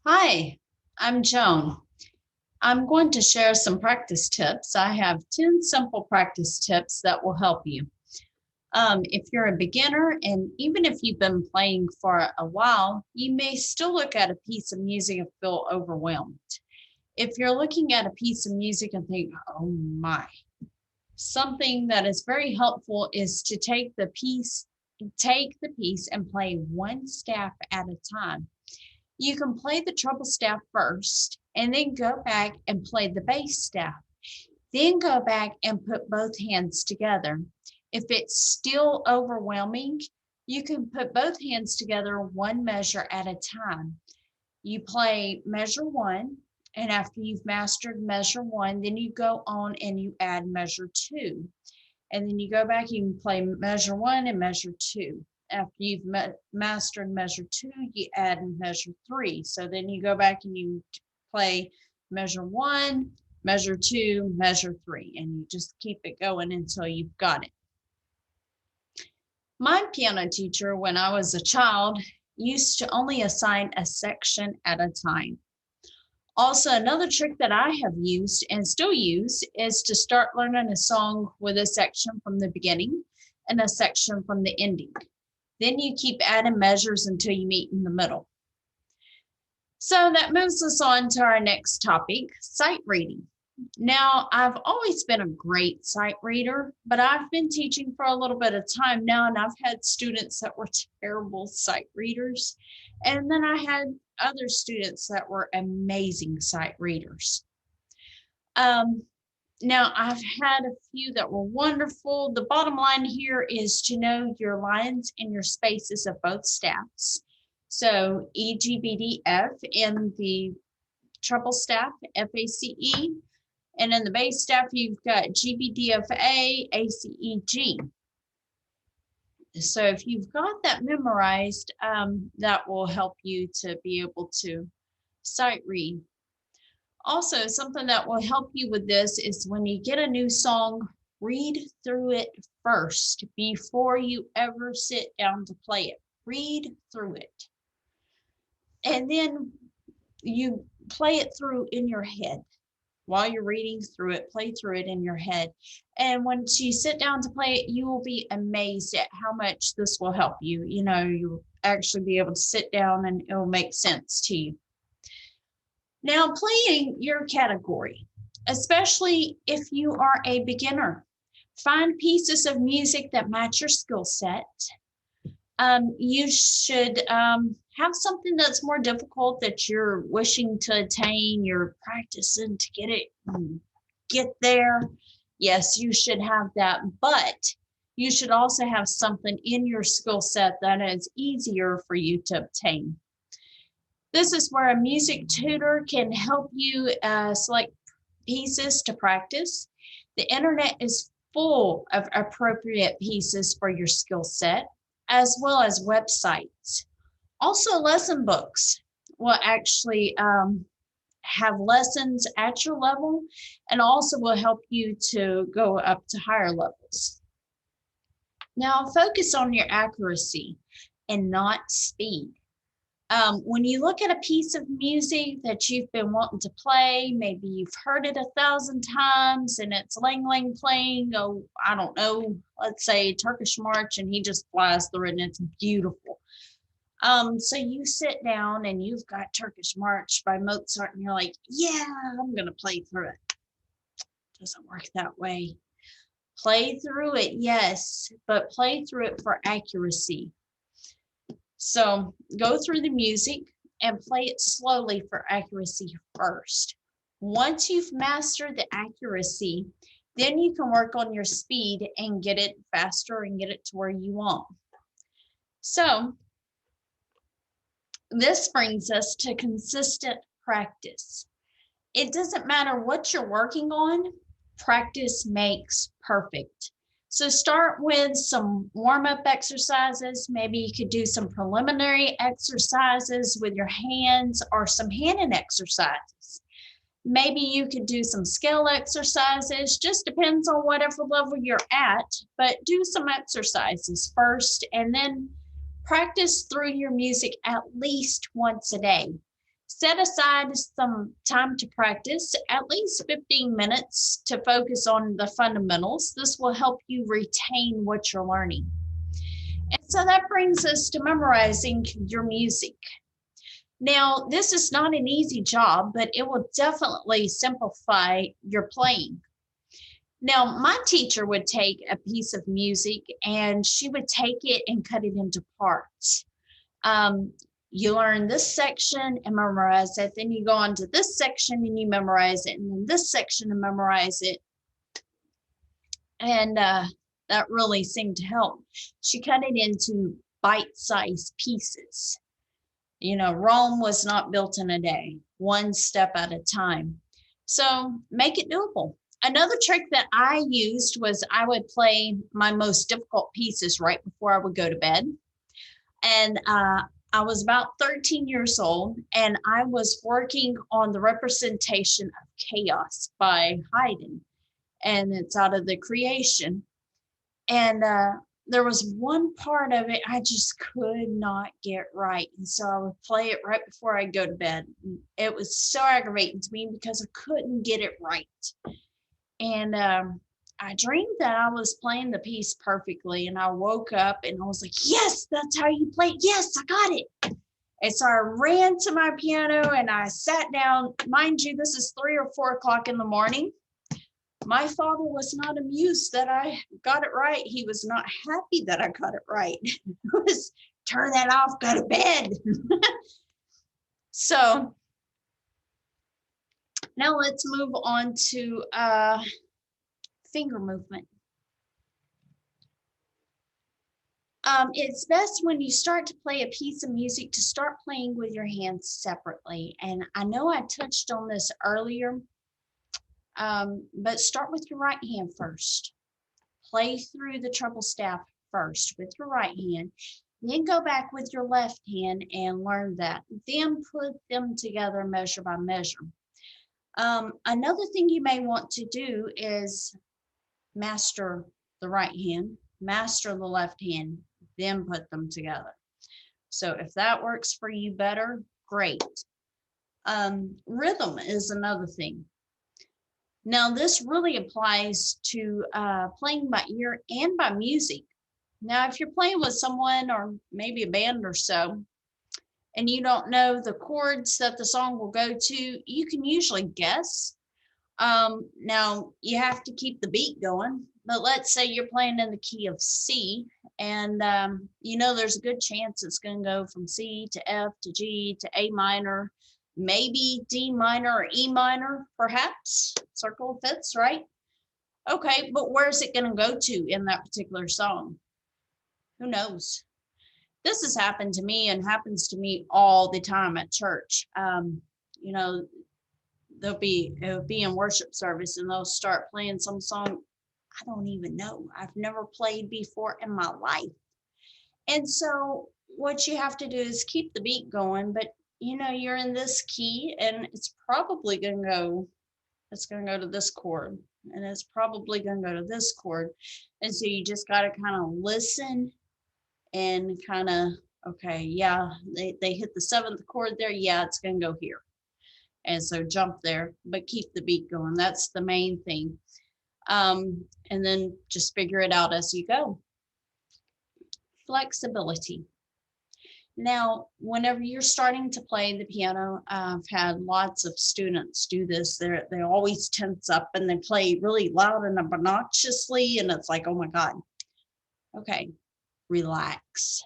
Hi, I'm Joan. I'm going to share some practice tips. I have 10 simple practice tips that will help you. If you're a beginner, and even if you've been playing for a while, you may still look at a piece of music and feel overwhelmed. If you're looking at a piece of music and think, oh my, something that is very helpful is to take the piece and play one staff at a time. You can play the treble staff first and then go back and play the bass staff. Then go back and put both hands together. If it's still overwhelming, you can put both hands together one measure at a time. You play measure one, and after you've mastered measure one, then you go on and you add measure two. And then you go back, you can play measure one and measure two. After you've mastered measure two, you add measure three. So then you go back and you play measure one, measure two, measure three, and you just keep it going until you've got it. My piano teacher, when I was a child, used to only assign a section at a time. Also, another trick that I have used and still use is to start learning a song with a section from the beginning and a section from the ending. Then you keep adding measures until you meet in the middle. So that moves us on to our next topic, sight reading. Now, I've always been a great sight reader, but I've been teaching for a little bit of time now, and I've had students that were terrible sight readers. And then I had other students that were amazing sight readers. Now, I've had a few that were wonderful. The bottom line here is to know your lines and your spaces of both staffs. So E, G, B, D, F in the treble staff, F, A, C, E. And in the bass staff, you've got G, B, D, F, A, A, C, E, G. So if you've got that memorized, that will help you to be able to sight read. Also, something that will help you with this is when you get a new song, read through it first before you ever sit down to play it. Read through it. And then you play it through in your head. While you're reading through it, play through it in your head. And once you sit down to play it, you will be amazed at how much this will help you. You know, you'll actually be able to sit down and it will make sense to you. Now, playing your category, especially if you are a beginner, find pieces of music that match your skill set. You should have something that's more difficult that you're wishing to attain, you're practicing to get there. Yes, you should have that, but you should also have something in your skill set that is easier for you to obtain. This is where a music tutor can help you select pieces to practice. The internet is full of appropriate pieces for your skill set, as well as websites. Also, lesson books will actually have lessons at your level and also will help you to go up to higher levels. Now, focus on your accuracy and not speed. When you look at a piece of music that you've been wanting to play, maybe you've heard it 1,000 times and it's Lang Lang playing, oh, I don't know, let's say Turkish March, and he just flies through it and it's beautiful. So you sit down and you've got Turkish March by Mozart and you're like, yeah, I'm going to play through it. Doesn't work that way. Play through it, yes, but play through it for accuracy. So go through the music and play it slowly for accuracy first. Once you've mastered the accuracy, then you can work on your speed and get it faster and get it to where you want. So this brings us to consistent practice. It doesn't matter what you're working on, practice makes perfect. So start with some warm-up exercises. Maybe you could do some preliminary exercises with your hands or some hand exercises. Maybe you could do some scale exercises, just depends on whatever level you're at, but do some exercises first and then practice through your music at least once a day. Set aside some time to practice, at least 15 minutes to focus on the fundamentals. This will help you retain what you're learning. And so that brings us to memorizing your music. Now, this is not an easy job, but it will definitely simplify your playing. Now, my teacher would take a piece of music and she would take it and cut it into parts. You learn this section and memorize it. Then you go on to this section and you memorize it. And then this section and memorize it. And that really seemed to help. She cut it into bite-sized pieces. You know, Rome was not built in a day, one step at a time. So make it doable. Another trick that I used was I would play my most difficult pieces right before I would go to bed. And I was about 13 years old, and I was working on the representation of chaos by Haydn, and it's out of the Creation. And there was one part of it I just could not get right. And so I would play it right before I go to bed. It was so aggravating to me because I couldn't get it right. And I dreamed that I was playing the piece perfectly, and I woke up and I was like, yes, that's how you play it. Yes, I got it. And so I ran to my piano and I sat down. Mind you, this is 3 or 4 o'clock in the morning. My father was not amused that I got it right. He was not happy that I got it right. It was, turn that off, go to bed. So now let's move on to finger movement. It's best when you start to play a piece of music to start playing with your hands separately. And I know I touched on this earlier, but start with your right hand first. Play through the treble staff first with your right hand. Then go back with your left hand and learn that. Then put them together measure by measure. Another thing you may want to do is master the right hand, master the left hand, then put them together. So if that works for you better, great. Rhythm is another thing. Now this really applies to playing by ear and by music. Now, if you're playing with someone or maybe a band or so, and you don't know the chords that the song will go to, you can usually guess. Now you have to keep the beat going, but let's say you're playing in the key of C, and you know there's a good chance it's going to go from C to F to G to A minor, maybe D minor or E minor, perhaps. Circle of fifths, right? Okay, but where's it going to go to in that particular song? Who knows? This has happened to me and happens to me all the time at church. You know, it'll be in worship service and they'll start playing some song I don't even know. I've never played before in my life. And so what you have to do is keep the beat going, but you know, you're in this key and it's probably going to go to this chord, and it's probably going to go to this chord. And so you just got to kind of listen and kind of, okay, yeah, they hit the 7th chord there. Yeah, it's going to go here. And so jump there, but keep the beat going. That's the main thing. And then just figure it out as you go. Flexibility. Now, whenever you're starting to play the piano, I've had lots of students do this. They always tense up and they play really loud and obnoxiously, and it's like, oh my God. Okay, relax.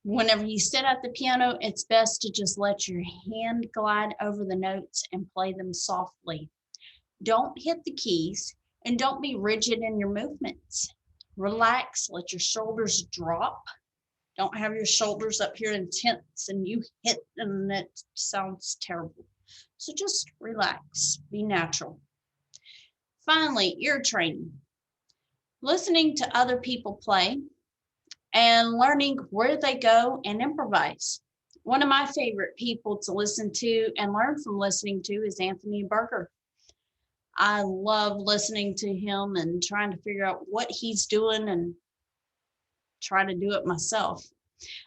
Whenever you sit at the piano, it's best to just let your hand glide over the notes and play them softly. Don't hit the keys and don't be rigid in your movements. Relax, let your shoulders drop. Don't have your shoulders up here in tense and you hit and it sounds terrible. So just relax, be natural. Finally, ear training. Listening to other people play and learning where they go and improvise. One of my favorite people to listen to and learn from listening to is Anthony Berger. I love listening to him and trying to figure out what he's doing and try to do it myself.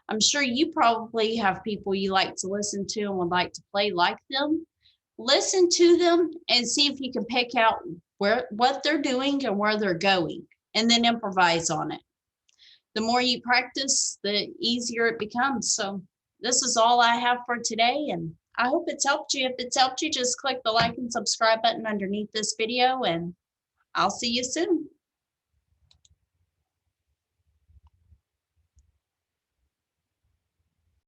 I'm sure you probably have people you like to listen to and would like to play like them. Listen to them and see if you can pick out what they're doing and where they're going, and then improvise on it. The more you practice, the easier it becomes. So this is all I have for today, and I hope it's helped you. If it's helped you, just click the like and subscribe button underneath this video, and I'll see you soon.